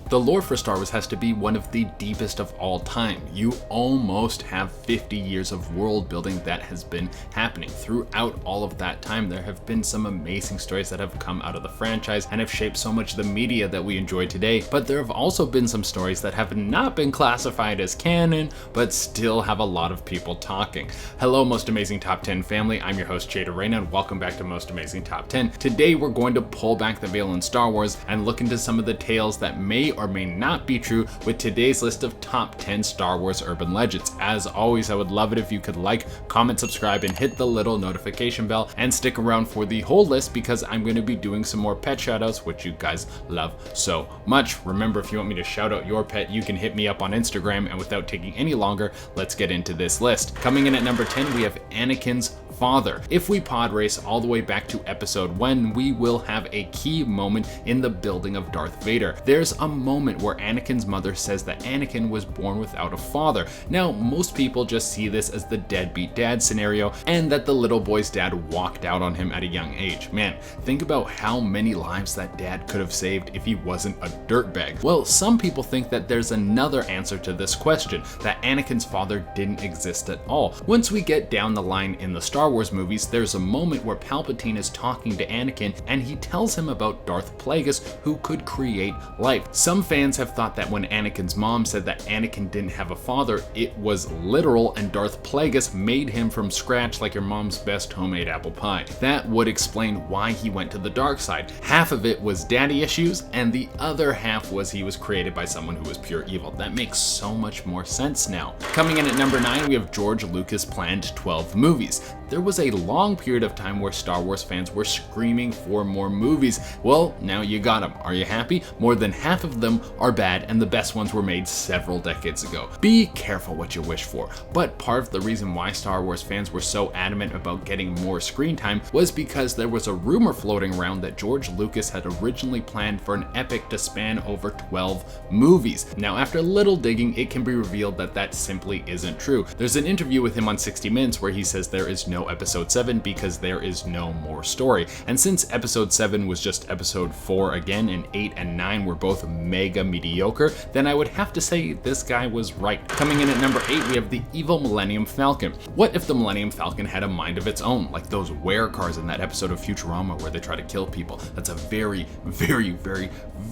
The lore for Star Wars has to be one of the deepest of all time. You almost have 50 years of world building that has been happening. Throughout all of that time, there have been some amazing stories that have come out of the franchise and have shaped so much of the media that we enjoy today, but there have also been some stories that have not been classified as canon, but still have a lot of people talking. Hello, Most Amazing Top 10 family, I'm your host Jada Reyna, and welcome back to Most Amazing Top 10. Today we're going to pull back the veil in Star Wars and look into some of the tales that may or may not be true with today's list of top 10 Star Wars urban legends. As always, I would love it if you could like, comment, subscribe, and hit the little notification bell, and stick around for the whole list because I'm going to be doing some more pet shoutouts, which you guys love so much. Remember, if you want me to shout out your pet, you can hit me up on Instagram, and without taking any longer, let's get into this list. Coming in at number 10, we have Anakin's father. If we pod race all the way back to episode 1, we will have a key moment in the building of Darth Vader. There's a moment where Anakin's mother says that Anakin was born without a father. Now, most people just see this as the deadbeat dad scenario, and that the little boy's dad walked out on him at a young age. Man, think about how many lives that dad could have saved if he wasn't a dirtbag. Well, some people think that there's another answer to this question, that Anakin's father didn't exist at all. Once we get down the line in the Star Wars movies, there's a moment where Palpatine is talking to Anakin and he tells him about Darth Plagueis, who could create life. Some fans have thought that when Anakin's mom said that Anakin didn't have a father, it was literal and Darth Plagueis made him from scratch like your mom's best homemade apple pie. That would explain why he went to the dark side. Half of it was daddy issues and the other half was he was created by someone who was pure evil. That makes so much more sense now. Coming in at number 9, we have George Lucas planned 12 movies. There was a long period of time where Star Wars fans were screaming for more movies. Well, now you got them. Are you happy? More than half of them are bad, and the best ones were made several decades ago. Be careful what you wish for. But part of the reason why Star Wars fans were so adamant about getting more screen time was because there was a rumor floating around that George Lucas had originally planned for an epic to span over 12 movies. Now, after a little digging, it can be revealed that that simply isn't true. There's an interview with him on 60 Minutes where he says there is no episode 7 because there is no more story. And since episode 7 was just episode 4 again, and 8 and 9 were both mega mediocre, then I would have to say this guy was right. Coming in at number 8, we have the evil Millennium Falcon. What if the Millennium Falcon had a mind of its own, like those were cars in that episode of Futurama where they try to kill people? That's a very, very, very,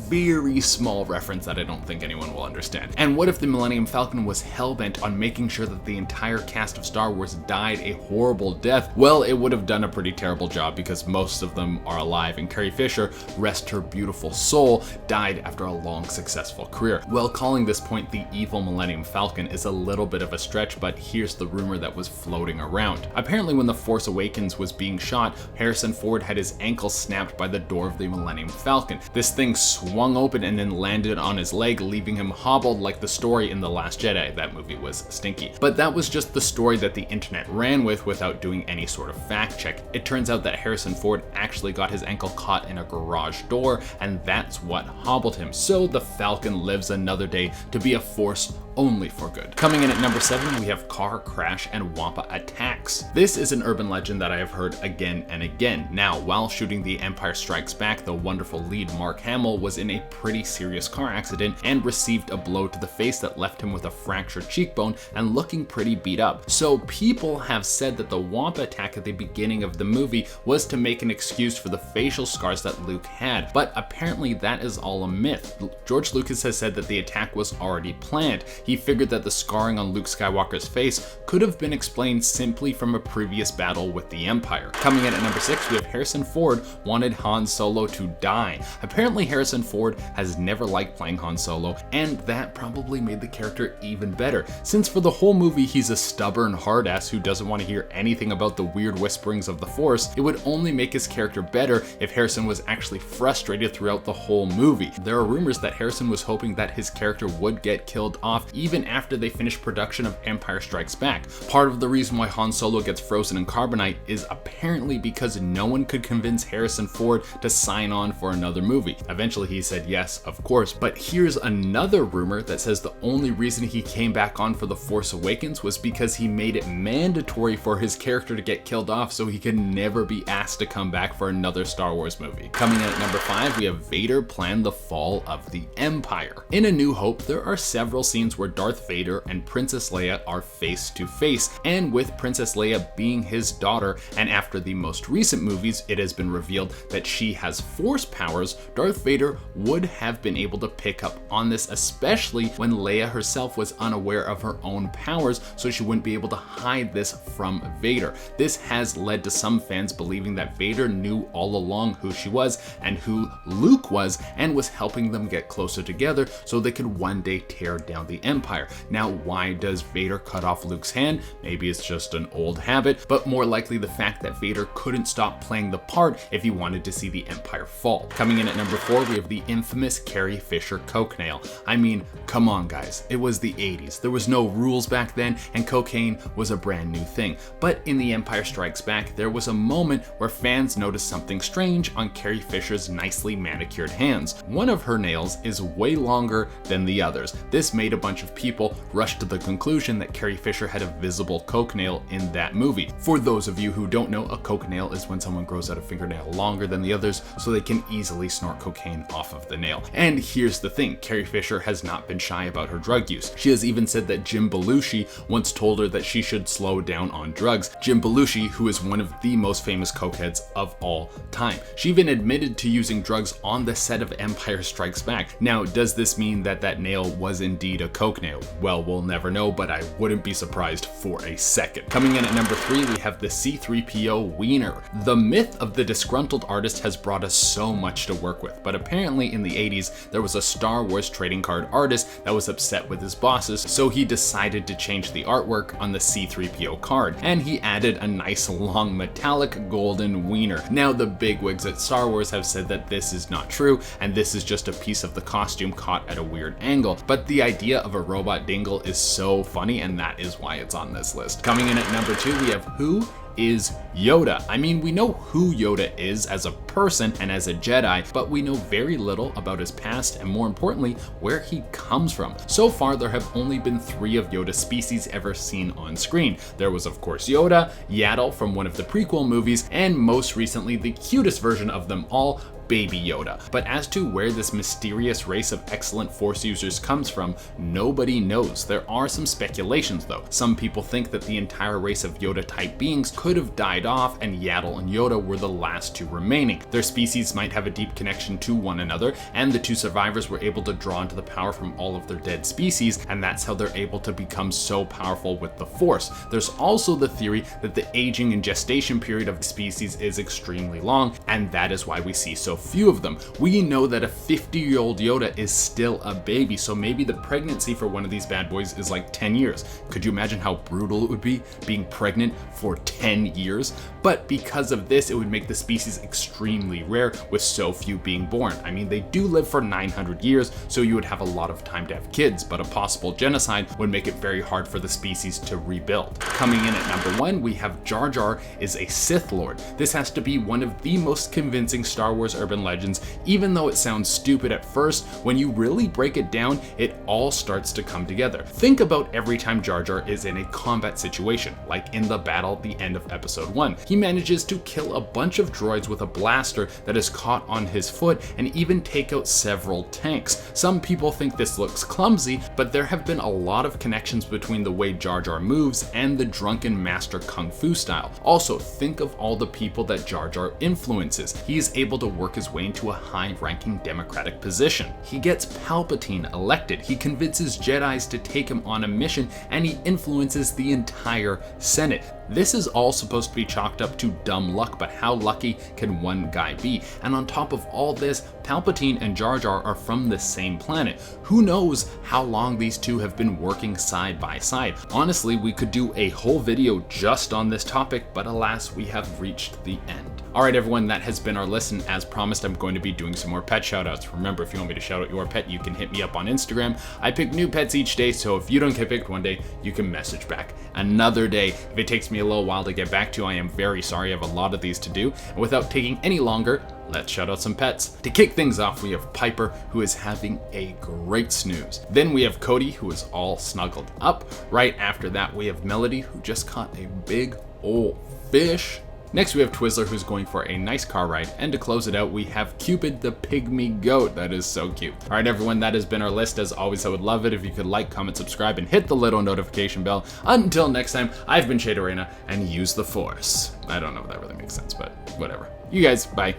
very small reference that I don't think anyone will understand. And what if the Millennium Falcon was hellbent on making sure that the entire cast of Star Wars died a horrible death? Well, it would have done a pretty terrible job because most of them are alive, and Carrie Fisher, rest her beautiful soul, died after a long successful career. Well, calling this point the evil Millennium Falcon is a little bit of a stretch, but here's the rumor that was floating around. Apparently when The Force Awakens was being shot, Harrison Ford had his ankle snapped by the door of the Millennium Falcon. This thing swung open and then landed on his leg, leaving him hobbled like the story in The Last Jedi. That movie was stinky. But that was just the story that the internet ran with without doing any sort of fact check. It turns out that Harrison Ford actually got his ankle caught in a garage door, and that's what hobbled him. So the Falcon lives another day to be a force only for good. Coming in at number 7, we have car crash and WAMPA attacks. This is an urban legend that I have heard again and again. Now, while shooting The Empire Strikes Back, the wonderful lead Mark Hamill was in a pretty serious car accident and received a blow to the face that left him with a fractured cheekbone and looking pretty beat up. So people have said that the WAMPA attack at the beginning of the movie was to make an excuse for the facial scars that Luke had, but apparently that is all a myth. George Lucas has said that the attack was already planned. He figured that the scarring on Luke Skywalker's face could have been explained simply from a previous battle with the Empire. Coming in at number 6, we have Harrison Ford wanted Han Solo to die. Apparently Harrison Ford has never liked playing Han Solo, and that probably made the character even better, since for the whole movie he's a stubborn hard ass who doesn't want to hear anything about the weird whisperings of the Force. It would only make his character better if Harrison was actually frustrated throughout the whole movie. There are rumors that Harrison was hoping that his character would get killed off even after they finished production of Empire Strikes Back. Part of the reason why Han Solo gets frozen in carbonite is apparently because no one could convince Harrison Ford to sign on for another movie. Eventually he said yes, of course. But here's another rumor that says the only reason he came back on for The Force Awakens was because he made it mandatory for his character to get killed off so he could never be asked to come back for another Star Wars movie. Coming in at number 5, we have Vader plan the fall of the Empire. In A New Hope, there are several scenes where Darth Vader and Princess Leia are face to face, and with Princess Leia being his daughter, and after the most recent movies, it has been revealed that she has Force powers, Darth Vader would have been able to pick up on this, especially when Leia herself was unaware of her own powers, so she wouldn't be able to hide this from Vader. This has led to some fans believing that Vader knew all along who she was and who Luke was, and was helping them get closer together so they could one day tear down the Empire. Now, why does Vader cut off Luke's hand? Maybe it's just an old habit, but more likely the fact that Vader couldn't stop playing the part if he wanted to see the Empire fall. Coming in at number 4, we have the infamous Carrie Fisher coke nail. I mean, come on guys, it was the 80s. There was no rules back then, and cocaine was a brand new thing. But in The Empire Strikes Back, there was a moment where fans noticed something strange on Carrie Fisher's nicely manicured hands. One of her nails is way longer than the others. This made a bunch of people rush to the conclusion that Carrie Fisher had a visible coke nail in that movie. For those of you who don't know, a coke nail is when someone grows out a fingernail longer than the others so they can easily snort cocaine off of the nail. And here's the thing, Carrie Fisher has not been shy about her drug use. She has even said that Jim Belushi once told her that she should slow down on drugs. Jim Belushi, who is one of the most famous cokeheads of all time. She even admitted to using drugs on the set of Empire Strikes Back. Now, does this mean that that nail was indeed a coke nail? Well, we'll never know, but I wouldn't be surprised for a second. Coming in at number 3, we have the C-3PO Wiener. The myth of the disgruntled artist has brought us so much to work with, but apparently in the 80s, there was a Star Wars trading card artist that was upset with his bosses, so he decided to change the artwork on the C-3PO card, and he added a nice long metallic golden wiener. Now, the bigwigs at Star Wars have said that this is not true, and this is just a piece of the costume caught at a weird angle, but the idea of a robot dingle is so funny, and that is why it's on this list. Coming in at number 2, we have Who is Yoda? I mean, we know who Yoda is as a person and as a Jedi, but we know very little about his past and, more importantly, where he comes from. So far, there have only been 3 of Yoda's species ever seen on screen. There was, of course, Yoda, Yaddle from one of the prequel movies, and most recently, the cutest version of them all, Baby Yoda. But as to where this mysterious race of excellent Force users comes from, nobody knows. There are some speculations though. Some people think that the entire race of Yoda-type beings could have died off and Yaddle and Yoda were the last 2 remaining. Their species might have a deep connection to one another, and the 2 survivors were able to draw into the power from all of their dead species, and that's how they're able to become so powerful with the Force. There's also the theory that the aging and gestation period of the species is extremely long, and that is why we see so few of them. We know that a 50-year-old Yoda is still a baby, so maybe the pregnancy for one of these bad boys is like 10 years. Could you imagine how brutal it would be being pregnant for 10 years? But because of this, it would make the species extremely rare with so few being born. I mean, they do live for 900 years, so you would have a lot of time to have kids, but a possible genocide would make it very hard for the species to rebuild. Coming in at number 1, we have Jar Jar is a Sith Lord. This has to be one of the most convincing Star Wars urban legends, even though it sounds stupid at first. When you really break it down, it all starts to come together. Think about every time Jar Jar is in a combat situation, like in the battle at the end of episode 1. He manages to kill a bunch of droids with a blaster that is caught on his foot and even take out several tanks. Some people think this looks clumsy, but there have been a lot of connections between the way Jar Jar moves and the drunken master kung fu style. Also, think of all the people that Jar Jar influences. He is able to work his way into a high-ranking democratic position. He gets Palpatine elected, he convinces Jedis to take him on a mission, and he influences the entire Senate. This is all supposed to be chalked up to dumb luck, but how lucky can one guy be? And on top of all this, Palpatine and Jar Jar are from the same planet. Who knows how long these two have been working side by side? Honestly, we could do a whole video just on this topic, but alas, we have reached the end. Alright everyone, that has been our list, and as promised, I'm going to be doing some more pet shoutouts. Remember, if you want me to shout out your pet, you can hit me up on Instagram. I pick new pets each day, so if you don't get picked one day, you can message back another day. If it takes me a little while to get back to, I am very sorry. I have a lot of these to do. And without taking any longer, let's shout out some pets. To kick things off, we have Piper, who is having a great snooze. Then we have Cody, who is all snuggled up. Right after that, we have Melody, who just caught a big old fish. Next, we have Twizzler, who's going for a nice car ride. And to close it out, we have Cupid the pygmy goat. That is so cute. All right, everyone, that has been our list. As always, I would love it if you could like, comment, subscribe, and hit the little notification bell. Until next time, I've been Shaderena, and use the Force. I don't know if that really makes sense, but whatever. You guys, bye.